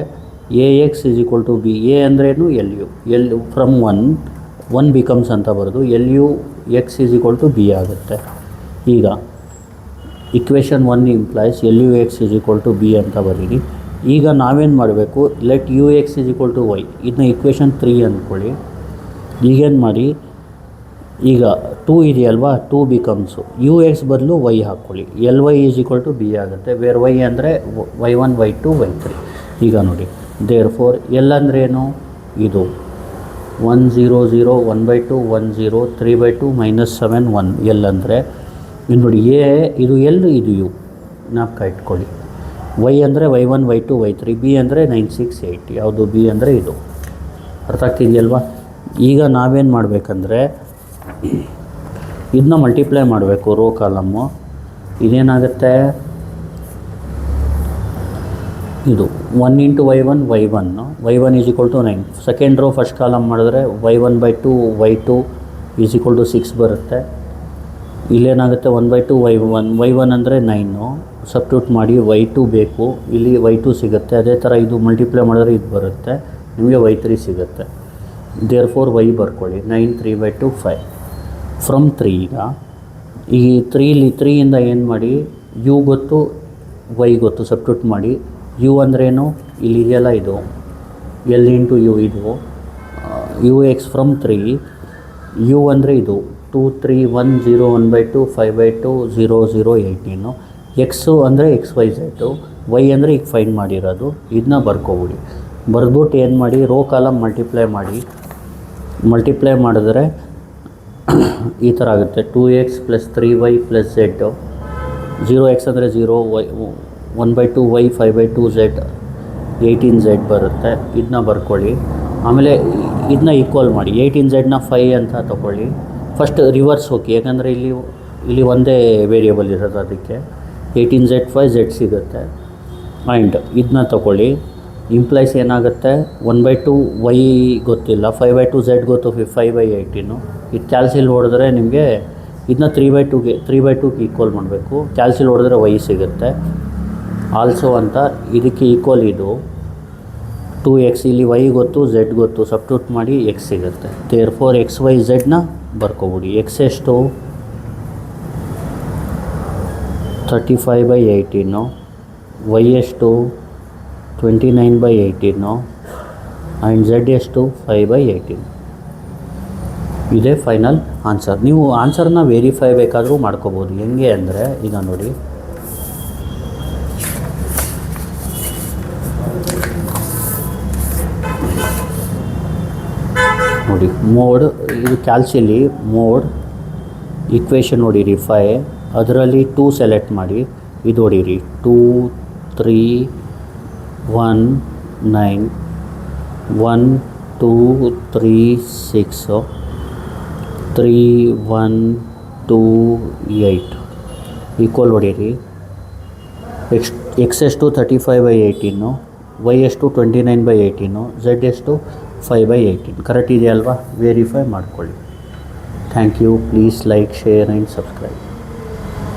AX is equal to B, A ಅಂದ್ರೇನು ಎಲ್ ಯು ಫ್ರಮ್ 1 ಬಿಕಮ್ಸ್ ಅಂತ ಬರೋದು LU X is equal to B ಆಗುತ್ತೆ. ಈಗ equation 1 implies LU X is equal to B ಅಂತ ಬರೀರಿ. ಈಗ ನಾವೇನು ಮಾಡಬೇಕು, let U X is equal to Y, ಇದನ್ನ ಇಕ್ವೇಷನ್ 3 ಅಂದ್ಕೊಳ್ಳಿ. ಈಗೇನು ಮಾಡಿ, ಈಗ 2 ಇದೆಯಲ್ವಾ, 2 ಬಿಕಮ್ಸು ಯು ಎಕ್ಸ್ ಬದಲು ವೈ ಹಾಕ್ಕೊಳ್ಳಿ. L Y is equal to B ಆಗುತ್ತೆ, ವೇರ್ ವೈ ಅಂದರೆ y1 y2 y3. ಈಗ ನೋಡಿ, ದೇರ್ ಫೋರ್ ಎಲ್ ಅಂದ್ರೇನು, ಇದು 1 0 0 1/2 1 0 3/2 -7 1 ಎಲ್ ಅಂದರೆ, ಇನ್ನು ನೋಡಿ ಎ ಇದು ಎಲ್, ಇದು ಯು, ಜ್ಞಾಪಕ ಇಟ್ಕೊಳ್ಳಿ. ವೈ ಅಂದರೆ y1 y2 y3, ಬಿ ಅಂದರೆ 9 6 8, ಯಾವುದು ಬಿ ಅಂದರೆ ಇದು. ಅರ್ಥ ಆಗ್ತಿದೆಯಲ್ವಾ? ಈಗ ನಾವೇನು ಮಾಡಬೇಕಂದ್ರೆ ಇದನ್ನ ಮಲ್ಟಿಪ್ಲೈ ಮಾಡಬೇಕು, ರೋ ಕಾಲಮ್ಮು. ಇದೇನಾಗುತ್ತೆ, ಇದು 1 × y1 is equal to 9. Second row first column ಮಾಡಿದ್ರೆ y1/2 y2 is equal to 6 ಬರುತ್ತೆ. ಇಲ್ಲೇನಾಗುತ್ತೆ 1/2 y1 ಅಂದರೆ 9, ಸಬ್ಸ್ಟಿಟ್ಯೂಟ್ ಮಾಡಿ y2 ಬೇಕು, ಇಲ್ಲಿ y2 ಸಿಗುತ್ತೆ. ಅದೇ ಥರ ಇದು ಮಲ್ಟಿಪ್ಲೈ ಮಾಡಿದ್ರೆ ಇದು ಬರುತ್ತೆ, ನಿಮಗೆ y3 ಸಿಗುತ್ತೆ. ದೇರ್ ಫೋರ್ y ಬರ್ಕೊಳ್ಳಿ, 9 3/2 5. ಫ್ರಮ್ 3 ಈಗ 3ಇಂದ ಏನು ಮಾಡಿ, ಯು ಗೊತ್ತು ವೈ ಗೊತ್ತು, ಸಬ್ಸ್ಟಿಟ್ಯೂಟ್ ಮಾಡಿ. ಯು ಅಂದ್ರೇನು, ಇಲ್ಲಿ ಇದೆಯಲ್ಲ ಇದು ಎಲ್ ಇಂಟು ಯು, ಇದು ಯು ಎಕ್ಸ್ ಫ್ರಮ್ 3. ಯು ಅಂದರೆ ಇದು 2 3 1 0 1/2 5/2 0 0 18. ಎಕ್ಸು ಅಂದರೆ ಎಕ್ಸ್ ವೈ ಝೆಡ್ಡು, ವೈ ಅಂದರೆ ಈಗ ಫೈಂಡ್ ಮಾಡಿರೋದು. ಇದನ್ನ ಬರ್ಕೊಬಿಡಿ. ಬರ್ದ್ಬಿಟ್ಟು ಏನು ಮಾಡಿ, ರೋ ಕಾಲಮ್ ಮಲ್ಟಿಪ್ಲೈ ಮಾಡಿದ್ರೆ ಈ ಥರ ಆಗುತ್ತೆ, 2x + 3y + z. 0x ಅಂದರೆ 0, y 1/2 y 5/2 z 18z ಬರುತ್ತೆ. ಇದನ್ನ ಬರ್ಕೊಳ್ಳಿ. ಆಮೇಲೆ ಇದನ್ನ ಈಕ್ವಲ್ ಮಾಡಿ, 18zನ 5 ಅಂತ ತೊಗೊಳ್ಳಿ. ಫಸ್ಟ್ ರಿವರ್ಸ್ ಹೋಗಿ, ಯಾಕಂದರೆ ಇಲ್ಲಿ ಒಂದೇ ವೇರಿಯೇಬಲ್ ಇರೋದು, ಅದಕ್ಕೆ 18z 5 z ಸಿಗುತ್ತೆ. ಆ್ಯಂಡ್ ಇದನ್ನ ತೊಗೊಳ್ಳಿ. ಇಂಪ್ಲೈಸ್ ಏನಾಗುತ್ತೆ, 1/2 ವೈ ಗೊತ್ತಿಲ್ಲ, 5/2 z ಗೊತ್ತು, 5/18. ಇದು ಕ್ಯಾಲ್ಸಿಲ್ ಹೊಡೆದ್ರೆ ನಿಮಗೆ ಇದನ್ನ 3/2ಗೆ ಈಕ್ವಲ್ ಮಾಡಬೇಕು. ಕ್ಯಾಲ್ಸಿಲ್ ಹೊಡೆದ್ರೆ ವೈ ಸಿಗುತ್ತೆ. ಆಲ್ಸೋ ಅಂತ ಇದಕ್ಕೆ ಈಕ್ವಲ್ ಇದು 2x, ಇಲ್ಲಿ y ಗೊತ್ತು z ಗೊತ್ತು, ಸಬ್ಸ್ಟಿಟ್ಯೂಟ್ ಮಾಡಿ x ಸಿಗುತ್ತೆ. ದೇರ್ ಫೋರ್ ಎಕ್ಸ್ ವೈ ಝೆಡ್ನ ಬರ್ಕೊಬಿಡಿ. ಎಕ್ಸ್ ಎಷ್ಟು 35/18, ವೈ ಎಷ್ಟು 29/18, ಆ್ಯಂಡ್ ಝೆಡ್ ಎಷ್ಟು 5/18. ಇದೇ ಫೈನಲ್ ಆನ್ಸರ್. ನೀವು ಆನ್ಸರ್ನ ವೆರಿಫೈ ಬೇಕಾದರೂ ಮಾಡ್ಕೋಬೋದು. ಹೆಂಗೆ ಅಂದರೆ, ಈಗ ನೋಡಿ, ಮೋಡ್, ಇದು ಕ್ಯಾಲ್ಸಿಲಿ ಮೋಡ್ ಈಕ್ವೇಷನ್ ನೋಡಿರಿ 5, ಅದರಲ್ಲಿ 2 ಸೆಲೆಕ್ಟ್ ಮಾಡಿ. ಇದು ನೋಡಿರಿ 2 3 1 9 1 2 3 6 3 1 2 8 ಈಕ್ವಲ್ ಹೊಡೀರಿ. ಎಕ್ಸ್ ಎಷ್ಟು 35/18, ವೈ ಎಷ್ಟು 29/18, ಝೆಡ್ ಎಷ್ಟು 5/18. ಕರೆಕ್ಟ್ ಇದೆಯಲ್ವಾ? ವೆರಿಫೈ ಮಾಡ್ಕೊಳ್ಳಿ. Thank you. Please like, share and subscribe.